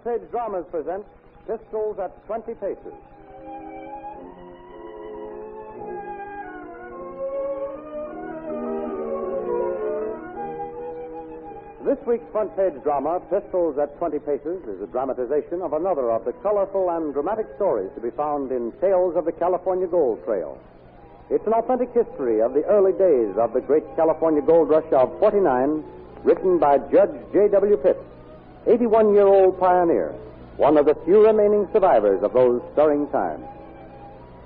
Front-Page Dramas present Pistols at 20 Paces. This week's front-page drama, Pistols at 20 Paces, is a dramatization of another of the colorful and dramatic stories to be found in Tales of the California Gold Trail. It's an authentic history of the early days of the great California gold rush of '49, written by Judge J.W. Pitt, 81-year-old pioneer, one of the few remaining survivors of those stirring times.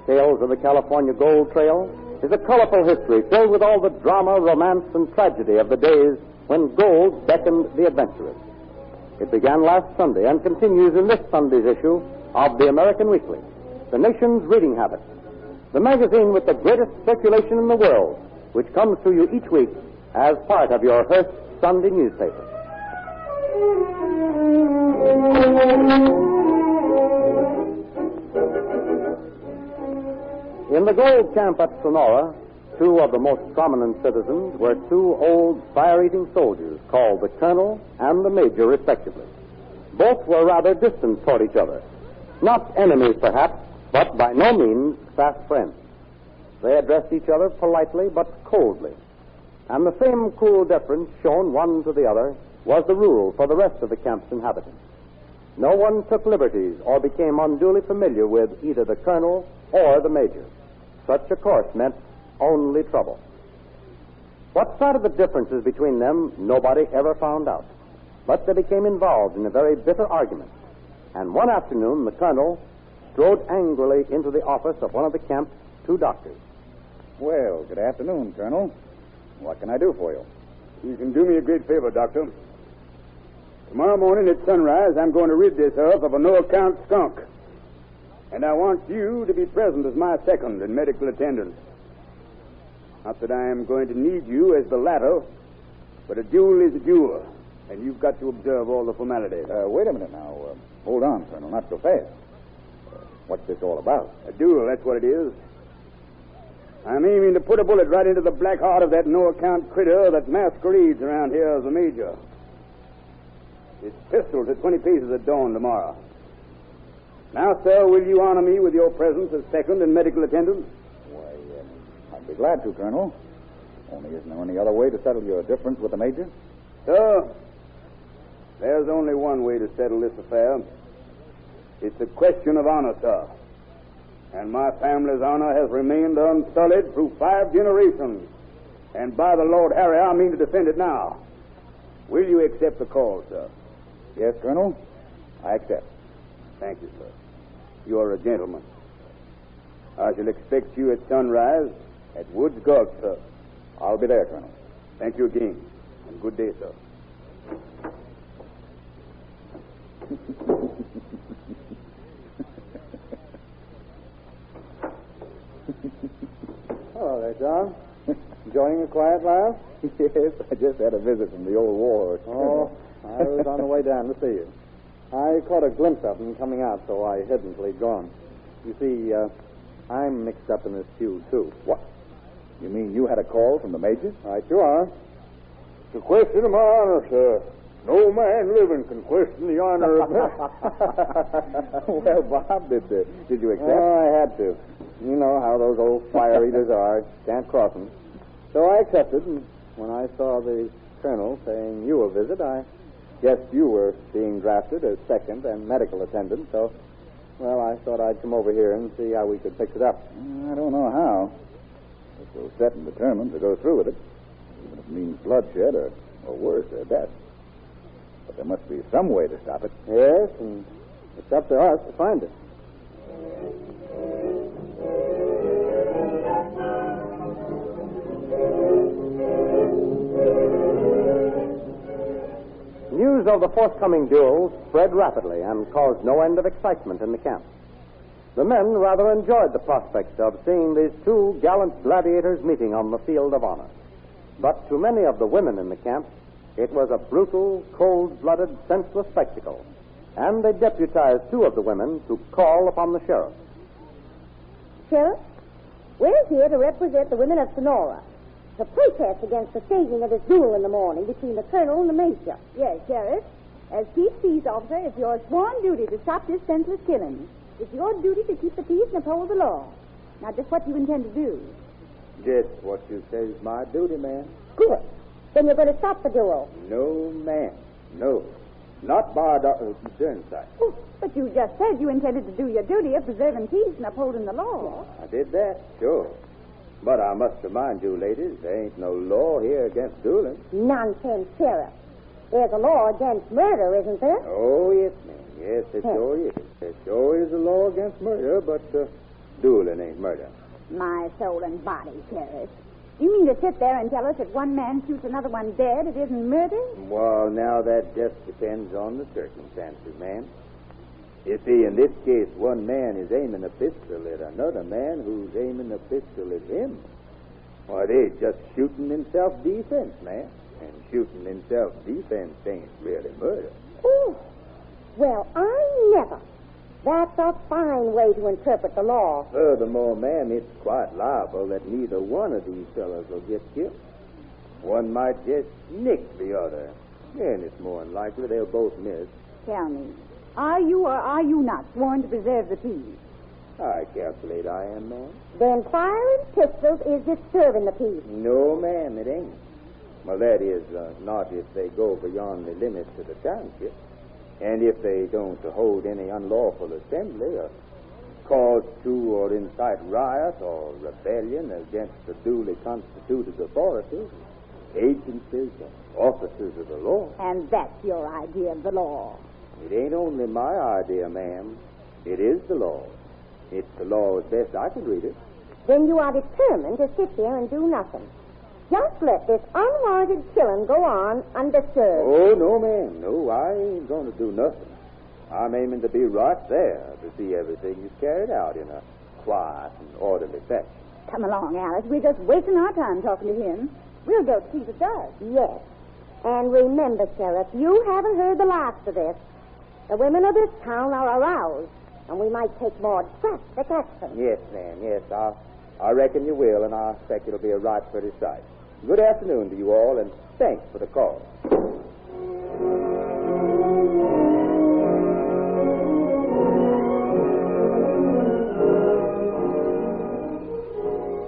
Tales of the California Gold Trail is a colorful history filled with all the drama, romance, and tragedy of the days when gold beckoned the adventurous. It began last Sunday and continues in this Sunday's issue of the American Weekly, the nation's reading habit, the magazine with the greatest circulation in the world, which comes to you each week as part of your Hearst Sunday newspaper. In the gold camp at Sonora, two of the most prominent citizens were two old fire-eating soldiers called the Colonel and the Major, respectively. Both were rather distant toward each other. Not enemies, perhaps, but by no means fast friends. They addressed each other politely but coldly, and the same cool deference shown one to the other was the rule for the rest of the camp's inhabitants. No one took liberties or became unduly familiar with either the Colonel or the Major. Such a course meant only trouble. What started the differences between them, nobody ever found out. But they became involved in a very bitter argument. And one afternoon, the Colonel strode angrily into the office of one of the camp's two doctors. Well, good afternoon, Colonel. What can I do for you? You can do me a great favor, Doctor. Tomorrow morning at sunrise, I'm going to rid this earth of a no-account skunk. And I want you to be present as my second and medical attendant. Not that I am going to need you as the latter, but a duel is a duel, and you've got to observe all the formalities. Wait a minute now. Hold on, Colonel, not so fast. What's this all about? A duel, that's what it is. I'm aiming to put a bullet right into the black heart of that no-account critter that masquerades around here as a major. It's pistols at 20 paces at dawn tomorrow. Now, sir, will you honor me with your presence as second and medical attendant? Why, I'd be glad to, Colonel. Only isn't there any other way to settle your difference with the Major? Sir, there's only one way to settle this affair. It's a question of honor, sir. And my family's honor has remained unsullied through 5 generations. And by the Lord Harry, I mean to defend it now. Will you accept the call, sir? Yes, Colonel. I accept. Thank you, sir. You are a gentleman. I shall expect you at sunrise at Woods Gulch, sir. I'll be there, Colonel. Thank you again. And good day, sir. Hello there, John. Enjoying a quiet laugh? Yes, I just had a visit from the old warhorse. Oh, I was on the way down to see you. I caught a glimpse of him coming out, so I hid until he'd gone. You see, I'm mixed up in this feud, too. What? You mean you had a call from the Major? Right you are. It's a question of my honor, sir. No man living can question the honor of Well, Bob, did you accept? Oh, I had to. You know how those old fire eaters are. Can't cross them. So I accepted, and when I saw the Colonel paying you a visit, I guessed you were being drafted as second and medical attendant, so, well, I thought I'd come over here and see how we could fix it up. I don't know how. We're so set and determined to go through with it, even if it means bloodshed or worse, or death. But there must be some way to stop it. Yes, and it's up to us to find it. News of the forthcoming duel spread rapidly and caused no end of excitement in the camp. The men rather enjoyed the prospect of seeing these two gallant gladiators meeting on the field of honor. But to many of the women in the camp, it was a brutal, cold-blooded, senseless spectacle, and they deputized 2 of the women to call upon the sheriff. Sheriff, we're here to represent the women of Sonora. To protest against the staging of this duel in the morning between the Colonel and the Major. Yes, Sheriff. As chief peace officer, it's your sworn duty to stop this senseless killing. It's your duty to keep the peace and uphold the law. Now, just what you intend to do. Just what you say is my duty, ma'am. Good. Then you're going to stop the duel. No, ma'am. No. Not by Dr. Burnside. Oh, but you just said you intended to do your duty of preserving peace and upholding the law. I did that, sure. But I must remind you, ladies, there ain't no law here against dueling. Nonsense, Sheriff. There's a law against murder, isn't there? Oh, yes, ma'am. Yes, it sure is. There sure is a law against murder, but dueling ain't murder. My soul and body, Sheriff. You mean to sit there and tell us if one man shoots another one dead, it isn't murder? Well, now that just depends on the circumstances, ma'am. You see, in this case, one man is aiming a pistol at another man who's aiming a pistol at him. Why, they just shooting in self-defense, ma'am. And shooting in self-defense ain't really murder. Oh, well, I never. That's a fine way to interpret the law. Furthermore, ma'am, it's quite liable that neither one of these fellows will get killed. One might just nick the other, and it's more than likely they'll both miss. Tell me, are you or are you not sworn to preserve the peace? I calculate I am, ma'am. Then firing pistols is disturbing the peace. No, ma'am, it ain't. Well, that is, not if they go beyond the limits of the township. And if they don't hold any unlawful assembly or cause to or incite riot or rebellion against the duly constituted authorities, agencies, or officers of the law. And that's your idea of the law. It ain't only my idea, ma'am. It is the law. It's the law as best I can read it. Then you are determined to sit there and do nothing. Just let this unwarranted killing go on undisturbed. Oh, no, ma'am. No, I ain't going to do nothing. I'm aiming to be right there to see everything is carried out in a quiet and orderly fashion. Come along, Alice. We're just wasting our time talking to him. We'll go see the judge. Yes. And remember, Sheriff, you haven't heard the last of this. The women of this town are aroused, and we might take more drastic action. Yes, ma'am. Yes, I reckon you will, and I expect it'll be a right pretty sight. Good afternoon to you all, and thanks for the call.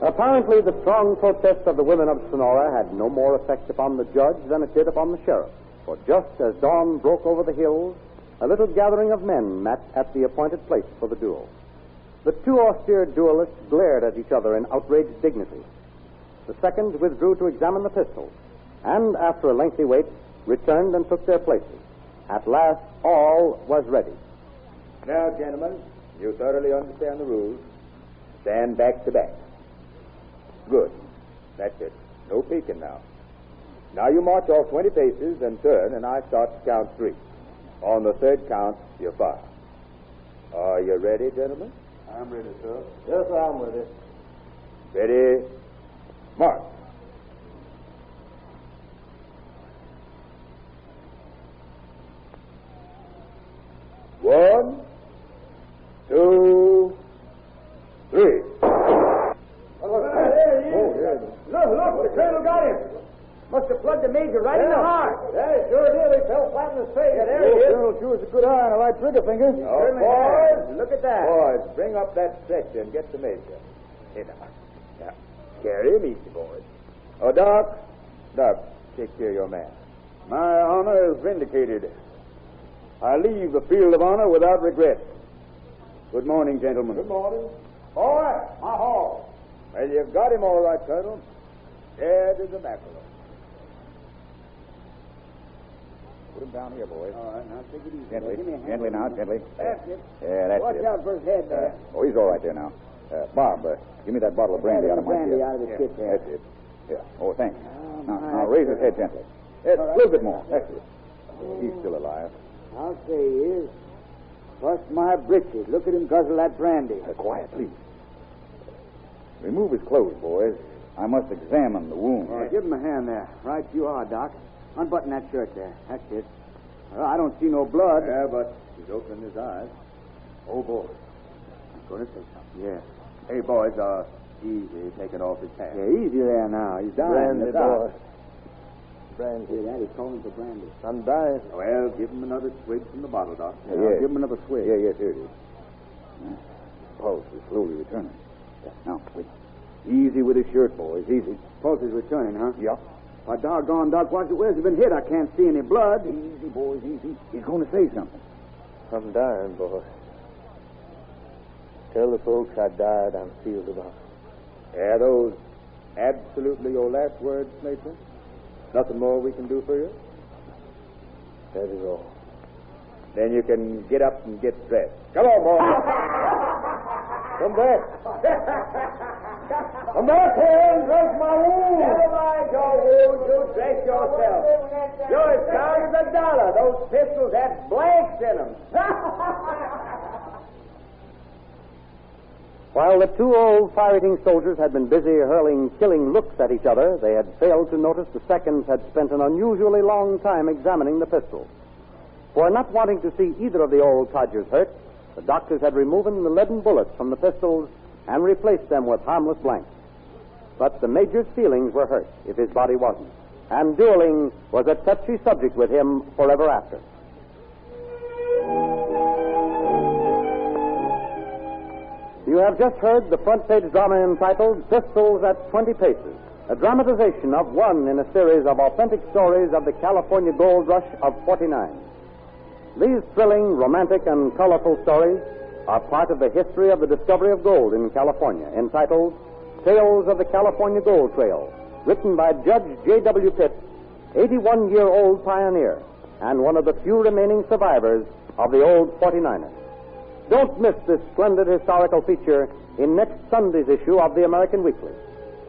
Apparently, the strong protest of the women of Sonora had no more effect upon the judge than it did upon the sheriff. For just as dawn broke over the hills, a little gathering of men met at the appointed place for the duel. The two austere duelists glared at each other in outraged dignity. The seconds withdrew to examine the pistols, and after a lengthy wait, returned and took their places. At last, all was ready. Now, gentlemen, you thoroughly understand the rules. Stand back to back. Good. That's it. No peeking now. Now you march off 20 paces and turn, and I start to count 3. On the third count, you fire. Are you ready, gentlemen? I'm ready, sir. Yes, sir, I'm ready. Ready? March. One, 2, 3. There he is. Look, the colonel got him. Must have plugged the major right in the heart. Yeah, he sure did. He fell flat in his face. Yeah, there he is. Colonel sure is a good eye and a right trigger finger. Certainly boys, has. Look at that. Boys, bring up that stretcher and get the major. Here now. Carry him easy, boys. Oh, Doc, take care of your man. My honor is vindicated. I leave the field of honor without regret. Good morning, gentlemen. Good morning. All right, my hall. Well, you've got him all right, Colonel. Dead as a mackerel. Put him down here, boys. All right, now take it easy. Gently, Give me a hand. gently now, gently. That's it. Yeah, that's Watch it. out for his head there. Oh, he's all right there now. Bob, give me that bottle of brandy out of my brandy kit. out of the kit there. That's it. Yeah. Oh, thanks. Now, my raise his head goodness. gently. Yes, a little bit more. That's it. He's still alive. I'll say he is. Bust my britches. Look at him guzzle that brandy. Quiet, please. Remove his clothes, boys. I must examine the wound. All right, give him a hand there. Right you are, Doc. Unbutton that shirt there. That's it. Well, I don't see no blood. Yeah, but he's opening his eyes. Oh, boy. I'm going to say something. Yeah. Hey, boys, easy taking off his hat. Yeah, easy there now. He's dying. Brandy, Look out. boy. Brandy. Yeah, Daddy's calling for brandy. I'm dying. Well, give him another swig from the bottle, Doc. Yeah. Give him another swig. Yes, here it is. Pulse is slowly returning. Now, wait. Easy with his shirt, boys. Easy. Pulse is returning, huh? Yeah. Why, doggone, Doc, where's he been hit? I can't see any blood. Easy, boys, easy. He's going to say something. I'm dying, boy. Tell the folks I died on field of honor. Are those absolutely your last words, Matron? Nothing more we can do for you? That is all. Then you can get up and get dressed. Come on, boy. Come back. Come back here and dress my wound. Never mind your wound. You dress yourself. You're as sound as $1. Those pistols had blanks in them. While the two old fire-eating soldiers had been busy hurling killing looks at each other, they had failed to notice the seconds had spent an unusually long time examining the pistols. For not wanting to see either of the old codgers hurt, the doctors had removed the leaden bullets from the pistols and replaced them with harmless blanks. But the major's feelings were hurt, if his body wasn't, and dueling was a touchy subject with him forever after. You have just heard the front-page drama entitled Pistols at 20 Paces, a dramatization of one in a series of authentic stories of the California gold rush of '49. These thrilling, romantic, and colorful stories are part of the history of the discovery of gold in California, entitled Tales of the California Gold Trail, written by Judge J.W. Pitt, 81-year-old pioneer, and one of the few remaining survivors of the old 49ers. Don't miss this splendid historical feature in next Sunday's issue of the American Weekly,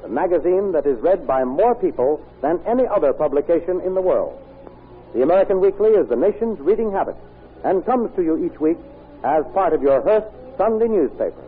the magazine that is read by more people than any other publication in the world. The American Weekly is the nation's reading habit and comes to you each week as part of your Hearst Sunday newspaper.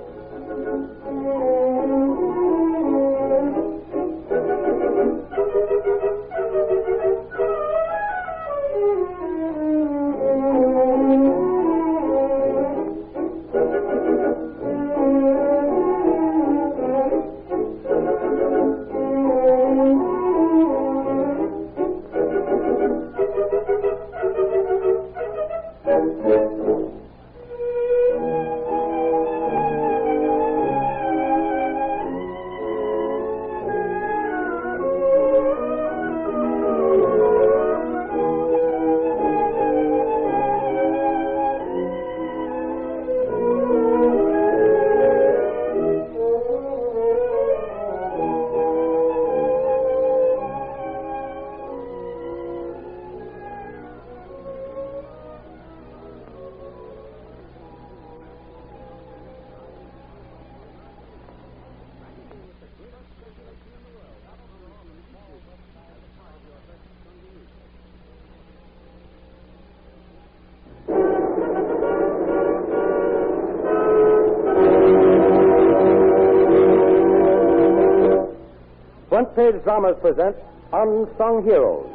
Front Page Dramas present Unsung Heroes.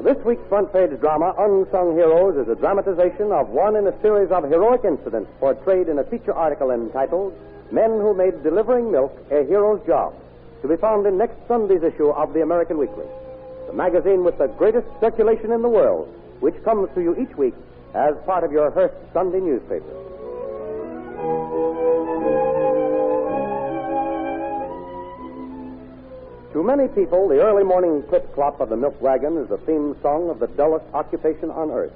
This week's Front Page drama, Unsung Heroes, is a dramatization of one in a series of heroic incidents portrayed in a feature article entitled Men Who Made Delivering Milk a Hero's Job, to be found in next Sunday's issue of the American Weekly, the magazine with the greatest circulation in the world, which comes to you each week as part of your Hearst Sunday newspaper. To many people, the early morning clip-clop of the milk wagon is the theme song of the dullest occupation on earth.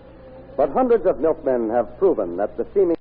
But hundreds of milkmen have proven that the seeming